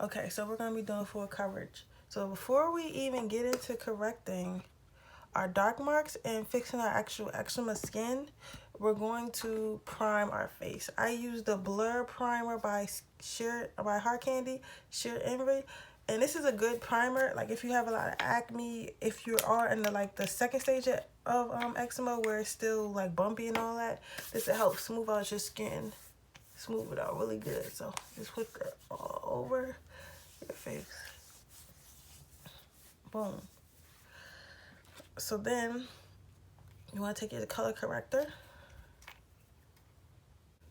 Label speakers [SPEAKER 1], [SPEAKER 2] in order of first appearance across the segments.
[SPEAKER 1] Okay, so we're going to be doing full coverage. So before we even get into correcting our dark marks and fixing our actual eczema skin, we're going to prime our face. I use the Blur Primer by Hard Candy, Sheer Envy. And this is a good primer, like if you have a lot of acne, if you are in the second stage of eczema where it's still like bumpy and all that, this will help smooth out your skin, smooth it out really good. So just put that all over your face. Boom. So then you want to take your color corrector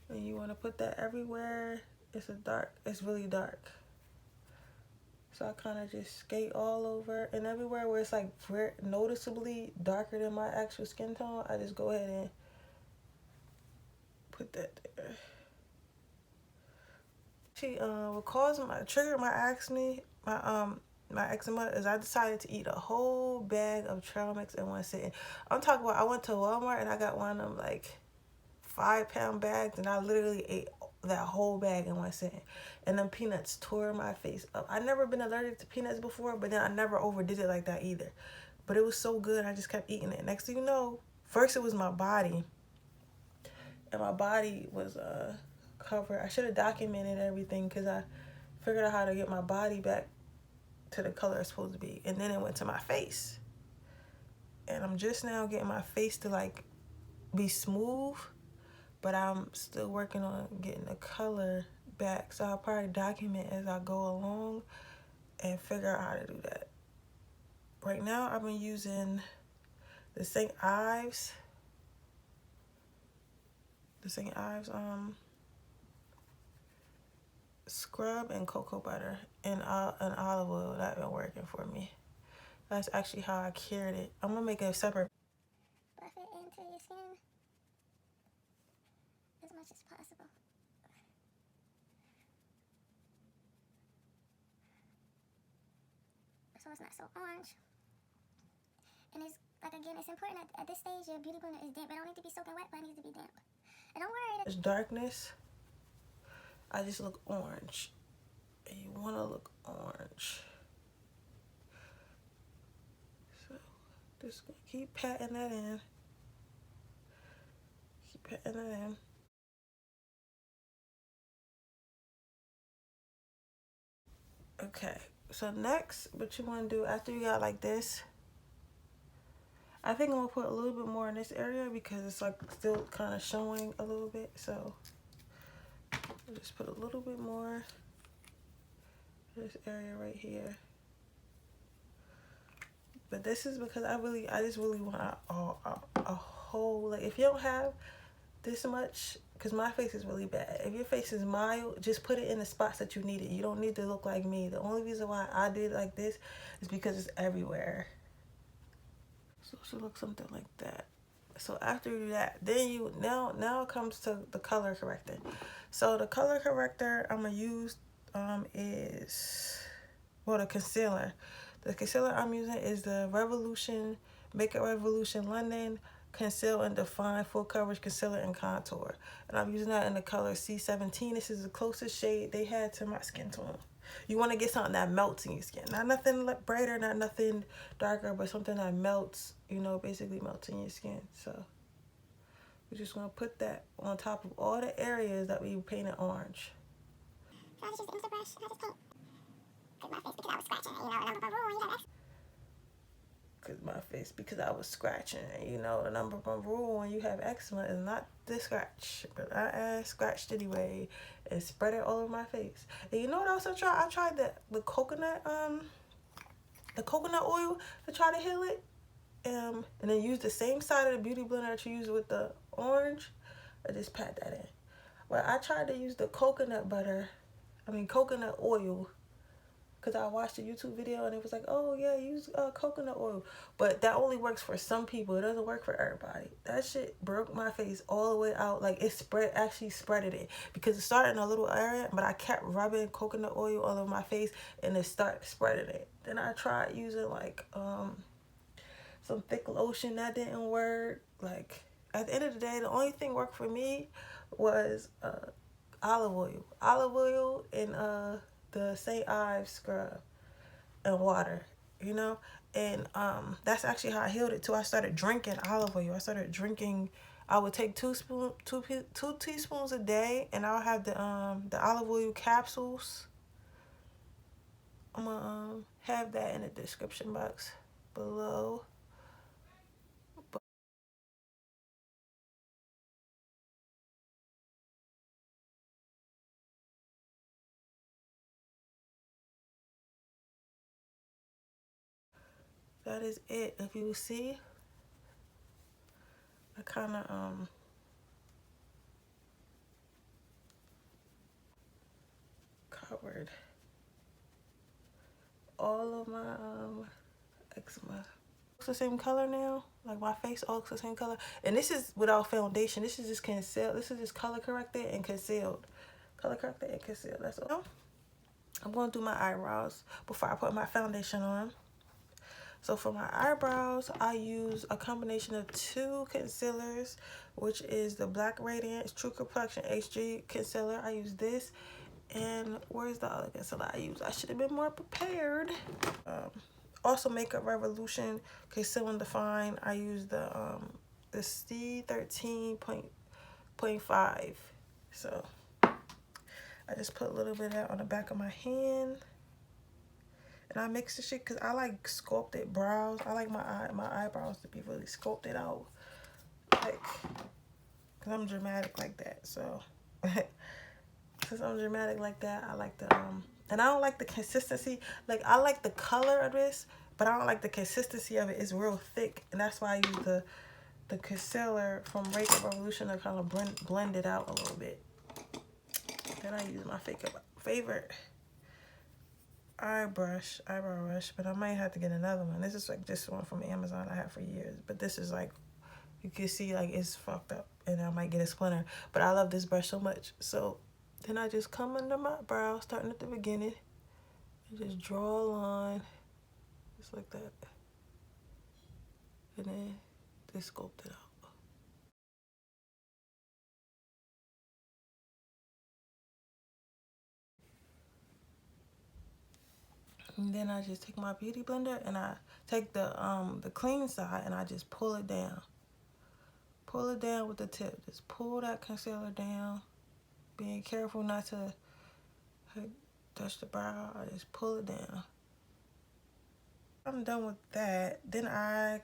[SPEAKER 1] and you want to put that everywhere. It's really dark. So I kind of just skate all over, and everywhere where it's like very noticeably darker than my actual skin tone, I just go ahead and put that there. What triggered my acne, my eczema, is I decided to eat a whole bag of trail mix in one sitting. I'm talking about I went to Walmart and I got one of them like 5-pound bags, and I literally ate that whole bag in one sitting. And them peanuts tore my face up. I've never been allergic to peanuts before, but then I never overdid it like that either. But it was so good, I just kept eating it. Next thing you know, first it was my body, and my body was covered. I should have documented everything because I figured out how to get my body back to the color it's supposed to be. And then it went to my face, and I'm just now getting my face to like be smooth, but I'm still working on getting the color back. So I'll probably document as I go along and figure out how to do that. Right now I've been using the St. Ives scrub and cocoa butter and olive oil. That's been working for me. That's actually how I cured it. I'm gonna make a separate.
[SPEAKER 2] Buff it into your skin as much as possible. So it's not so orange. And it's like, again, it's important at this stage your beauty blender is damp. It don't need to be soaking wet, but it needs to be damp. And don't worry.
[SPEAKER 1] It's darkness. I just look orange. And you want to look orange. So just keep patting that in. Keep patting that in. Okay, so next, what you want to do after you got like this, I think I'm going to put a little bit more in this area because it's like still kind of showing a little bit. So I'll just put a little bit more in this area right here. But this is because I just really want a whole, like if you don't have this much, because my face is really bad. If your face is mild, just put it in the spots that you need it. You don't need to look like me. The only reason why I did it like this is because it's everywhere. So it should look something like that. So after you do that, then now it comes to the color corrector. So the color corrector I'm gonna use is the concealer. The concealer I'm using is the Makeup Revolution London Conceal and Define Full Coverage Concealer and Contour. And I'm using that in the color C17. This is the closest shade they had to my skin tone. You want to get something that melts in your skin. Not nothing brighter, not nothing darker, but something that melts, basically melts in your skin. So we just want to put that on top of all the areas that we painted orange.
[SPEAKER 2] So I just use the brush. I just paint. Cause my face, because I was scratching it, the number one rule, you got X.
[SPEAKER 1] Because I was scratching, the number one rule when you have eczema is not to scratch. But I scratched anyway and spread it all over my face. And you know what else I tried? I tried the coconut oil to try to heal it. And then use the same side of the beauty blender that you use with the orange. I just pat that in. Well, I tried to use the coconut oil, because I watched a YouTube video and it was like, oh yeah, use coconut oil. But that only works for some people. It doesn't work for everybody. That shit broke my face all the way out. Like it actually spreaded it. Because it started in a little area, but I kept rubbing coconut oil all over my face and it started spreading it. Then I tried using like some thick lotion. That didn't work. Like at the end of the day, the only thing worked for me was olive oil and the St. Ives scrub and water, you know. And that's actually how I healed it too. I started drinking olive oil. I would take two teaspoons a day, and I'll have the olive oil capsules. I'm gonna have that in the description box below. That is it. If you see, I kind of covered all of my eczema. It's the same color now. Like my face all looks the same color. And this is without foundation. This is just concealed. This is just color corrected and concealed. Color corrected and concealed. That's all. I'm going to do my eyebrows before I put my foundation on. So for my eyebrows, I use a combination of 2 concealers, which is the Black Radiance True Complexion HG concealer. I use this. And where's the other concealer I use? I should have been more prepared. Also Makeup Revolution Conceal and Define. I use the C13.5. So I just put a little bit of that on the back of my hand. And I mix the shit because I like sculpted brows. I like my eyebrows to be really sculpted out. Like, because I'm dramatic like that. So, since I'm dramatic like that, I like the, and I don't like the consistency. Like, I like the color of this, but I don't like the consistency of it. It's real thick. And that's why I use the concealer from Makeup Revolution to kind of blend it out a little bit. Then I use my favorite eyebrow brush, but I might have to get another one. This is like this one from Amazon I had for years, but this is like, you can see like it's fucked up and I might get a splinter, but I love this brush so much. So then I just come under my brow, starting at the beginning, and just draw a line just like that, and then just sculpt it out. And then I just take my beauty blender and I take the clean side and I just pull it down. Pull it down with the tip. Just pull that concealer down. Being careful not to touch the brow. I just pull it down. I'm done with that. Then I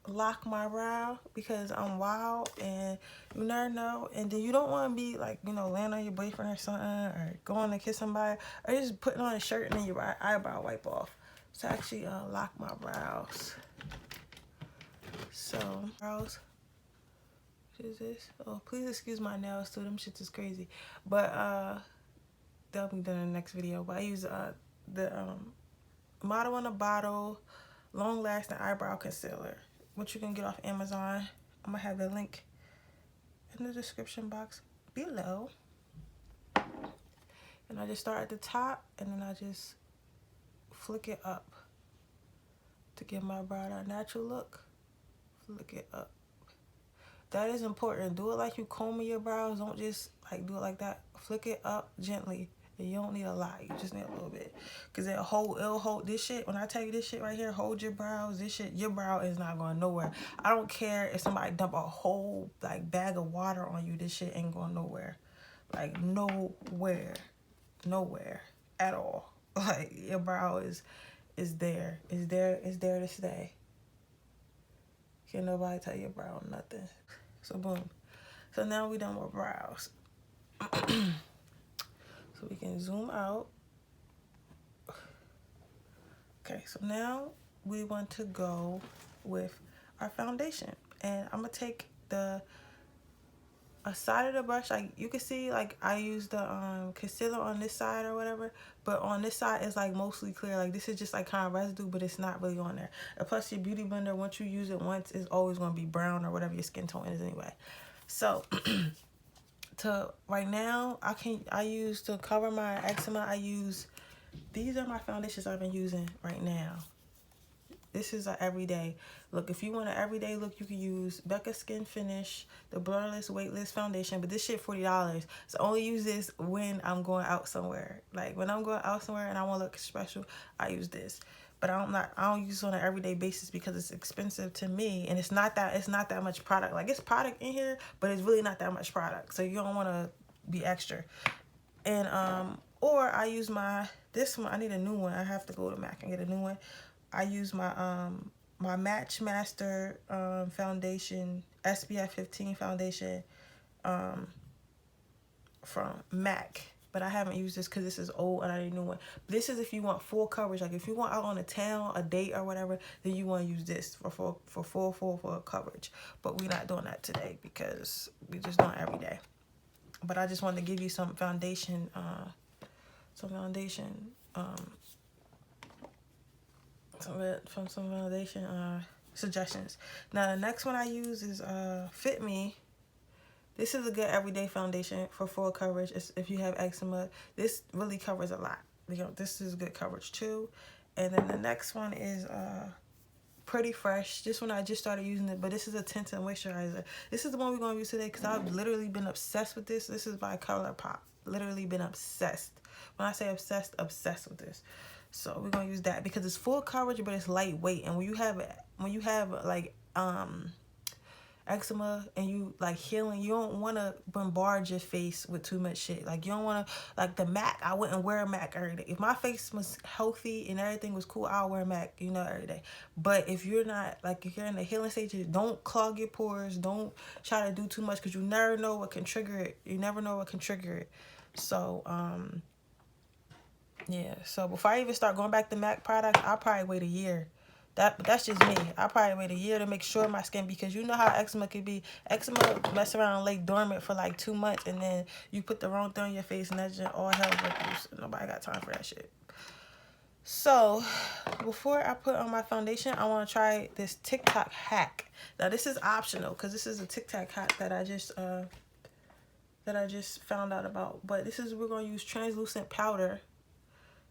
[SPEAKER 1] lock my brow because I'm wild and you never know. And then you don't want to be like, you know, laying on your boyfriend or something, or going to kiss somebody, or just putting on a shirt and then your eyebrow wipe off. So I actually lock my brows. So brows. What is this? Oh, please excuse my nails too. Them shits is crazy. But that'll be done in the next video. But I use the Model in a Bottle long lasting eyebrow concealer, which you can get off Amazon. I'm gonna have the link in the description box below. And I just start at the top and then I just flick it up to give my brow that natural look. Flick it up. That is important. Do it like you combing your brows. Don't just like do it like that. Flick it up gently. And you don't need a lot. You just need a little bit. Because it'll hold this shit. When I tell you this shit right here, hold your brows. This shit, your brow is not going nowhere. I don't care if somebody dump a whole like bag of water on you. This shit ain't going nowhere. Like nowhere. Nowhere at all. Like your brow is there. It's there to stay. Can't nobody tell your brow nothing. So boom. So now we done with brows. So we can zoom out. Okay, so now we want to go with our foundation. And I'm gonna take a side of the brush. Like you can see, like I use the concealer on this side or whatever, but on this side it's like mostly clear. Like this is just like kind of residue, but it's not really on there. And plus your beauty blender, once you use it once, it's always gonna be brown or whatever your skin tone is anyway. So right now I use to cover my eczema, these are my foundations I've been using right now. This is an everyday look. If you want an everyday look, you can use Becca Skin Finish, the Blurless Weightless Foundation. But this shit $40. So only use this when I'm going out somewhere. Like when I'm going out somewhere and I want to look special, I use this. But I don't use it on an everyday basis because it's expensive to me, and it's not that much product. Like it's product in here, but it's really not that much product. So you don't want to be extra. And or I use this one. I need a new one. I have to go to MAC and get a new one. I use my Match Master foundation, SPF 15 foundation from MAC. But I haven't used this because this is old and I need a new one. This is if you want full coverage. Like if you want out on a town, a date or whatever, then you want to use this for full coverage. But we're not doing that today because we just doing it every day. But I just wanted to give you some foundation, some foundation suggestions. Now the next one I use is Fit Me. This is a good everyday foundation for full coverage. If you have eczema, this really covers a lot. You know, this is good coverage too. And then the next one is Pretty Fresh. This one I just started using it, but this is a tinted moisturizer. This is the one we're going to use today because I've literally been obsessed with this. This is by ColourPop. Literally been obsessed. When I say obsessed, obsessed with this. So we're going to use that because it's full coverage, but it's lightweight. And when you have like eczema and you like healing, you don't want to bombard your face with too much shit. Like you don't want to, like the MAC, I wouldn't wear a MAC every day. If my face was healthy and everything was cool, I'll wear a MAC, you know, every day. But if you're not, like if you're in the healing stages, don't clog your pores. Don't try to do too much because you never know what can trigger it. You never know what can trigger it. So yeah, so before I even start going back to MAC products, I'll probably wait a year. That's just me. I probably wait a year to make sure my skin, because you know how eczema could be. Eczema mess around and lay dormant for like 2 months, and then you put the wrong thing on your face, and that's just all hell breaks loose. Nobody got time for that shit. So before I put on my foundation, I want to try this TikTok hack. Now this is optional because this is a TikTok hack that I just found out about. But we're gonna use translucent powder.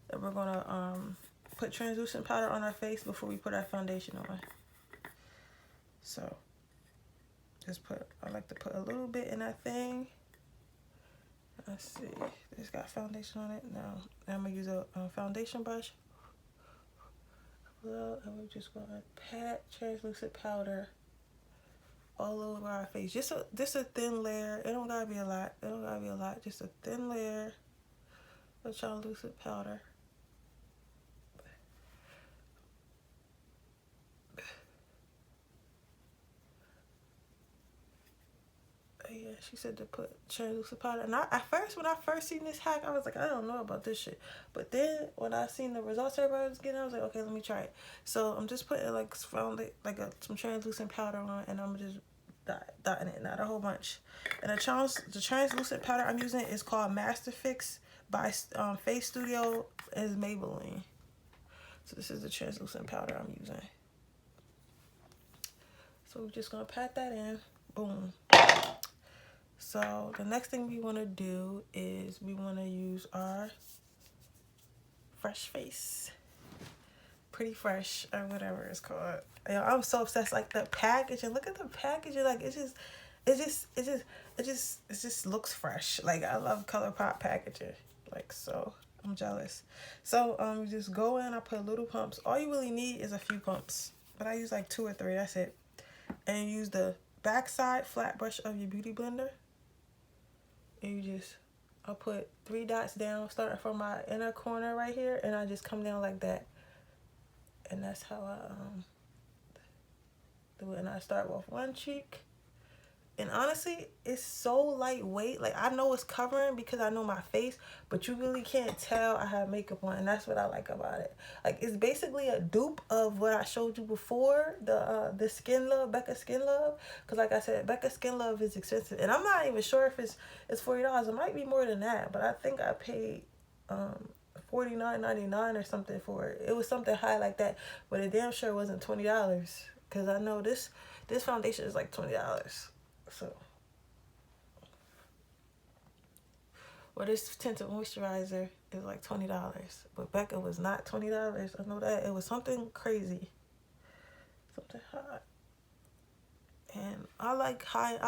[SPEAKER 1] And we're gonna put translucent powder on our face before we put our foundation on. So I like to put a little bit in that thing. Let's see, it's got foundation on it. Now I'm gonna use a foundation brush. Well, and we're just gonna pat translucent powder all over our face. Just a thin layer. It don't gotta be a lot. Just a thin layer of translucent powder. Yeah, she said to put translucent powder. And when I first seen this hack, I was like, I don't know about this shit. But then when I seen the results everybody was getting, I was like, okay, let me try it. So I'm just putting some translucent powder on, and I'm just dotting it, not a whole bunch. And the translucent powder I'm using is called Master Fix by Face Studio. Is Maybelline. So this is the translucent powder I'm using. So we're just gonna pat that in. Boom. So the next thing we want to do is we want to use our Fresh Face, Pretty Fresh, or whatever it's called. You know, I'm so obsessed. Like the packaging. Look at the packaging. Like it just looks fresh. Like I love ColourPop packaging. Like so, I'm jealous. So you just go in. I put little pumps. All you really need is a few pumps, but I use like 2 or 3. That's it. And use the backside flat brush of your beauty blender. And I'll put 3 dots down, starting from my inner corner right here, and I just come down like that. And that's how I do it. And I start with one cheek. And honestly, it's so lightweight. Like, I know it's covering because I know my face, but you really can't tell I have makeup on, and that's what I like about it. Like, it's basically a dupe of what I showed you before, the Skin Love, Becca Skin Love. Because like I said, Becca Skin Love is expensive. And I'm not even sure if it's $40. It might be more than that, but I think I paid $49.99 or something for it. It was something high like that, but it damn sure wasn't $20. Because I know this foundation is like $20. So, well, this tinted moisturizer is like $20, but Becca was not $20. I know that. It was something crazy. Something hot. And I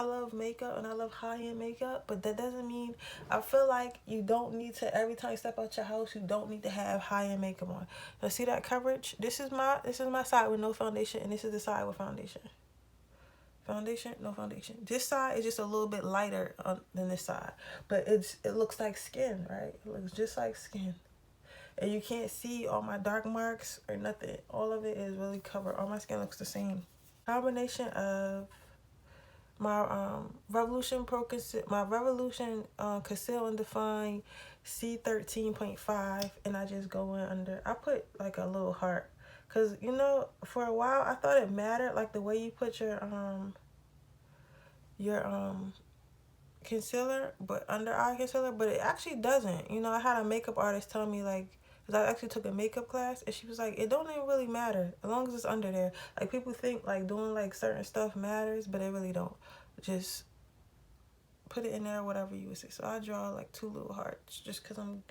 [SPEAKER 1] love makeup and I love high-end makeup, but that doesn't mean, I feel like you don't need to, every time you step out your house, you don't need to have high-end makeup on. Now see that coverage? This is my side with no foundation, and this is the side with foundation. Foundation, no foundation. This side is just a little bit lighter than this side, but it looks like skin, right? It looks just like skin. And you can't see all my dark marks or nothing. All of it is really covered. All my skin looks the same. Combination of my Revolution Conceal and Define C13.5, and I just go in under. I put like a little heart, cause you know, for a while I thought it mattered, like the way you put your concealer, but under eye concealer, but it actually doesn't. You know, I had a makeup artist tell me, like, because I actually took a makeup class, and she was like, it don't even really matter as long as it's under there. Like, people think like doing like certain stuff matters, but it really don't. Just put it in there, whatever you would say. So I draw like 2 little hearts just because I'm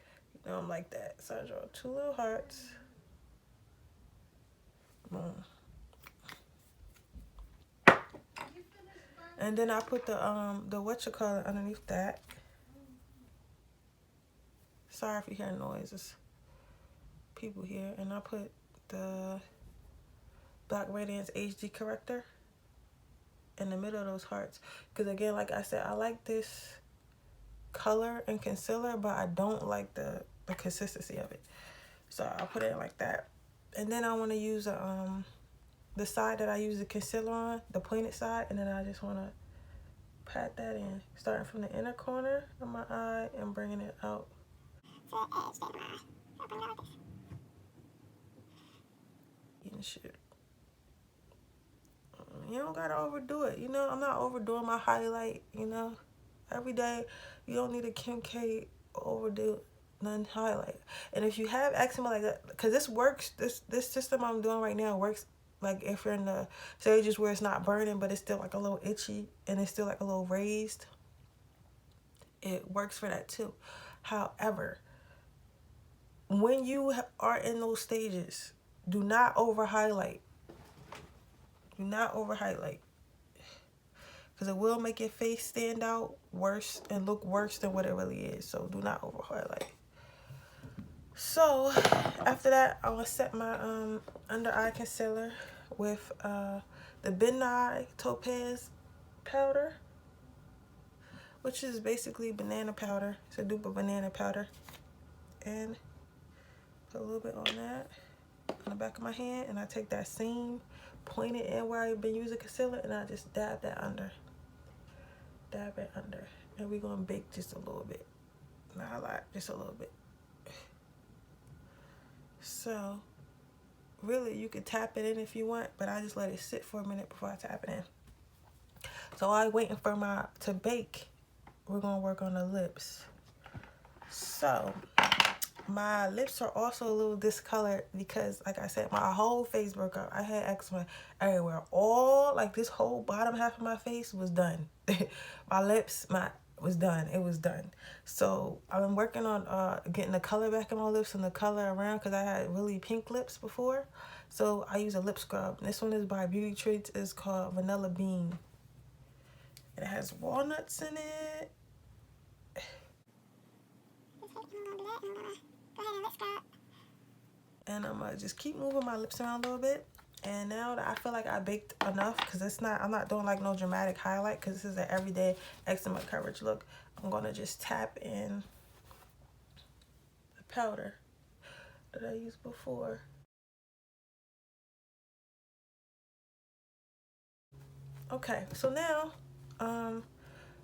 [SPEAKER 1] like that. So I draw 2 little hearts. Boom. And then I put the whatchamacallit underneath that. Sorry if you hear noises. People here. And I put the Black Radiance HD corrector in the middle of those hearts. Because again, like I said, I like this color and concealer, but I don't like the consistency of it. So I put it like that. And then I want to use the side that I use the concealer on, the pointed side, and then I just want to pat that in, starting from the inner corner of my eye and bringing it out. Eating shit. You don't gotta overdo it. You know, I'm not overdoing my highlight, you know. Every day, you don't need a Kim K overdo none highlight. And if you have eczema like that, because this works, this system I'm doing right now works. Like if you're in the stages where it's not burning, but it's still like a little itchy and it's still like a little raised, it works for that too. However, when you are in those stages, do not over highlight. Do not over highlight, because it will make your face stand out worse and look worse than what it really is. So do not over highlight. So after that, I will set my under eye concealer with the Midnight Topaz powder, which is basically banana powder. It's a dupe of banana powder. And put a little bit on that, on the back of my hand, and I take that same, point it in where I've been using concealer, and I just dab that under. Dab it under. And we're going to bake just a little bit. Not a lot, just a little bit. So, really, you could tap it in if you want, but I just let it sit for a minute before I tap it in. So while I'm waiting for to bake, we're going to work on the lips. So, my lips are also a little discolored because, like I said, my whole face broke out. I had eczema everywhere. All, like, this whole bottom half of my face was done. My lips, was done. It was done. So I've been working on getting the color back in my lips and the color around, because I had really pink lips before. So I use a lip scrub. This one is by Beauty Treats. It's called Vanilla Bean. It has walnuts in it. And I'm gonna just keep moving my lips around a little bit. And now that I feel like I baked enough, because I'm not doing like no dramatic highlight, because this is an everyday eczema coverage look, I'm gonna just tap in the powder that I used before. Okay, so now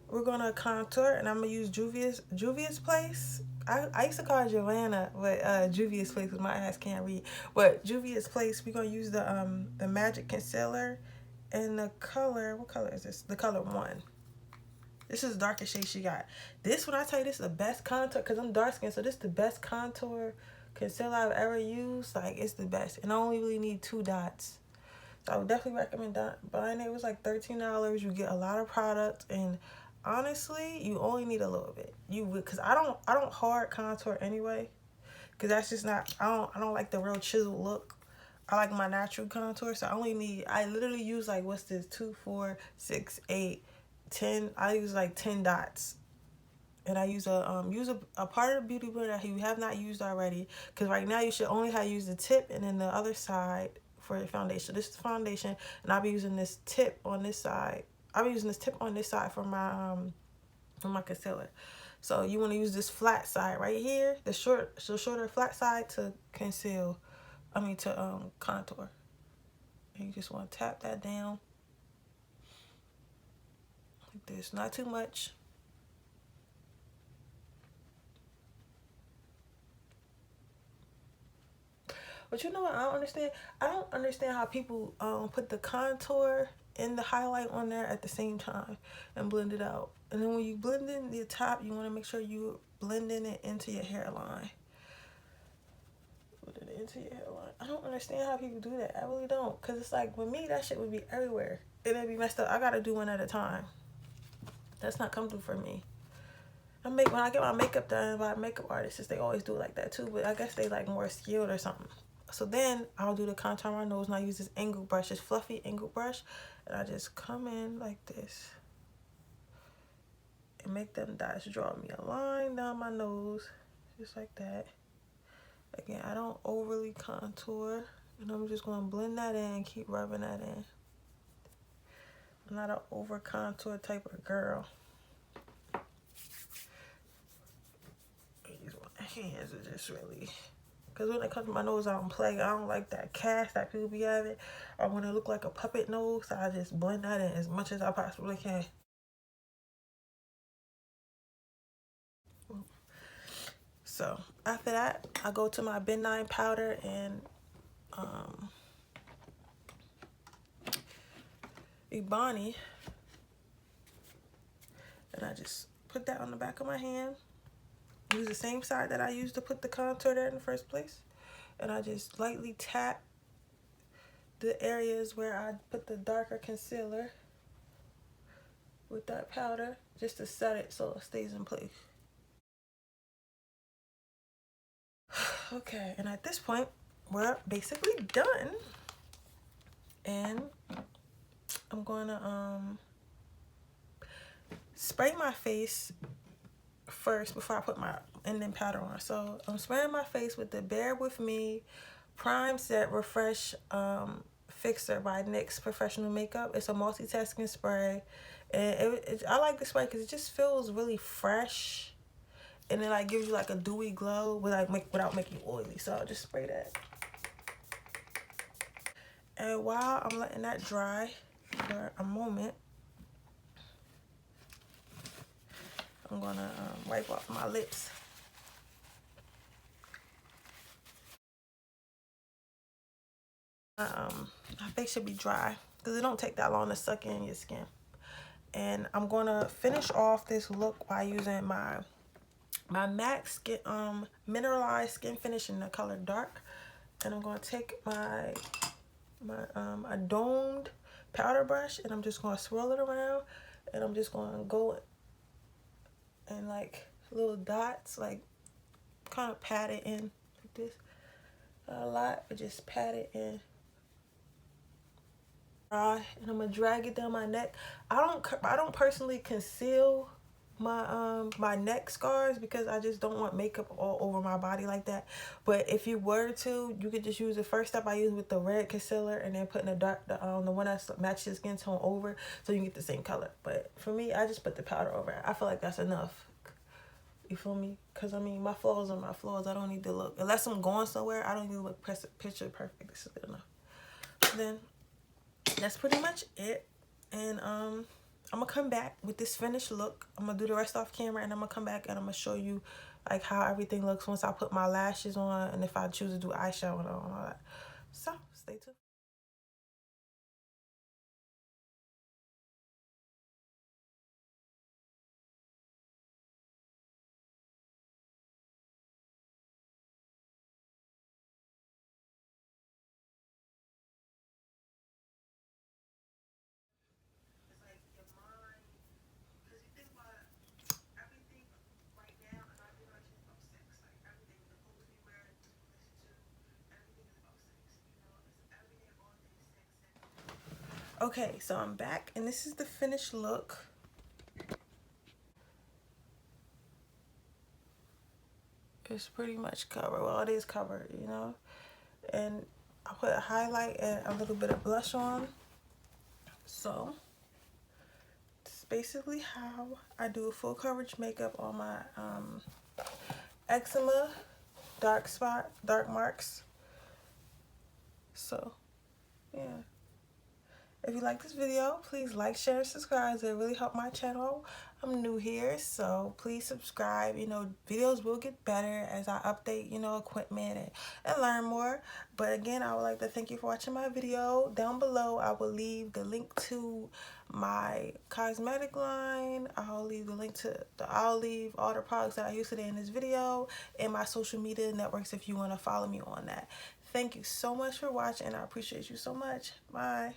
[SPEAKER 1] we're gonna contour, and I'm gonna use Juvia's Place. I used to call it Joanna, but Juvia's Place, because my ass can't read. But Juvia's Place, we're gonna use the Magic Concealer and the color. What color is this? The color 1. This is the darkest shade she got. This, when I tell you, this is the best contour, because I'm dark skinned, so this is the best contour concealer I've ever used. Like, it's the best, and I only really need 2 dots. So I would definitely recommend buying it. It was like $13. You get a lot of product, and honestly, you only need a little bit. You would, because I don't hard contour anyway, because that's just not, I don't like the real chisel look. I like my natural contour, so I literally use like, what's this, 2, 4, 6, 8, 10. I use like 10 dots. And I use a part of the beauty blender that you have not used already. Because right now you should only have used the tip and then the other side for the foundation. This is the foundation, and I'll be using this tip on this side. I'll be using this tip on this side for my concealer. So you want to use this flat side right here, the shorter flat side to conceal. To contour. And you just want to tap that down like this, not too much. But you know what I don't understand? I don't understand how people put the contour and the highlight on there at the same time and blend it out. And then when you blend in the top, you want to make sure you blending it into your hairline. Put it into your hairline. I don't understand how people do that. I really don't. Because it's like, with me, that shit would be everywhere. And it'd be messed up. I got to do one at a time. That's not comfortable for me. When I get my makeup done by makeup artists, they always do it like that too. But I guess they like more skilled or something. So then I'll do the contour on my nose, and I use this angle brush, this fluffy angle brush, and I just come in like this and make them dots. Draw me a line down my nose, just like that. Again, I don't overly contour, and I'm just going to blend that in and keep rubbing that in. I'm not an over contour type of girl. My hands are just really... Because when it comes to my nose, I don't play. I don't like that cast that people be having. I want to look like a puppet nose, so I just blend that in as much as I possibly can. So after that, I go to my Ben 9 powder and Ebony, and I just put that on the back of my hand. Use the same side that I used to put the contour there in the first place, and I just lightly tap the areas where I put the darker concealer with that powder, just to set it so it stays in place. Okay, and at this point, we're basically done. And I'm gonna spray my face first before I put my ending powder on. So I'm spraying my face with the Bear With Me Prime Set Refresh Fixer by NYX Professional Makeup. It's a multitasking spray, and I like the spray because it just feels really fresh, and it like gives you like a dewy glow without making you oily. So I'll just spray that. And while I'm letting that dry for a moment, I'm gonna wipe off my lips. My face should be dry because it don't take that long to suck in your skin. And I'm gonna finish off this look by using my MAC skin mineralized skin finish in the color dark. And I'm gonna take my a domed powder brush, and I'm just gonna swirl it around, and I'm just gonna go and like little dots, like kind of pat it in like this. Not a lot, but just pat it in. And I'm gonna drag it down my neck. I don't personally conceal my neck scars because I just don't want makeup all over my body like that. But if you were to, you could just use the first step I use with the red concealer, and then putting the one that matches the skin tone over, so you can get the same color. But for me, I just put the powder over it. I feel like that's enough. You feel me? Because I mean, my flaws are my flaws. I don't need to look, unless I'm going somewhere, I don't need to look picture perfect. This is good enough. Then that's pretty much it. And I'm gonna come back with this finished look. I'm gonna do the rest off camera, and I'm gonna come back and I'm gonna show you like how everything looks once I put my lashes on, and if I choose to do eyeshadow and all that. So stay tuned. Okay, so I'm back and this is the finished look. It's pretty much covered. Well, it is covered, you know. And I put a highlight and a little bit of blush on. So it's basically how I do a full coverage makeup on my eczema, dark marks. So yeah. If you like this video, please like, share, and subscribe. It really helped my channel. I'm new here, so please subscribe. You know, videos will get better as I update, you know, equipment and learn more. But again, I would like to thank you for watching my video. Down below, I will leave the link to my cosmetic line. I'll leave the link to I'll leave all the products that I used today in this video and my social media networks if you want to follow me on that. Thank you so much for watching. I appreciate you so much. Bye.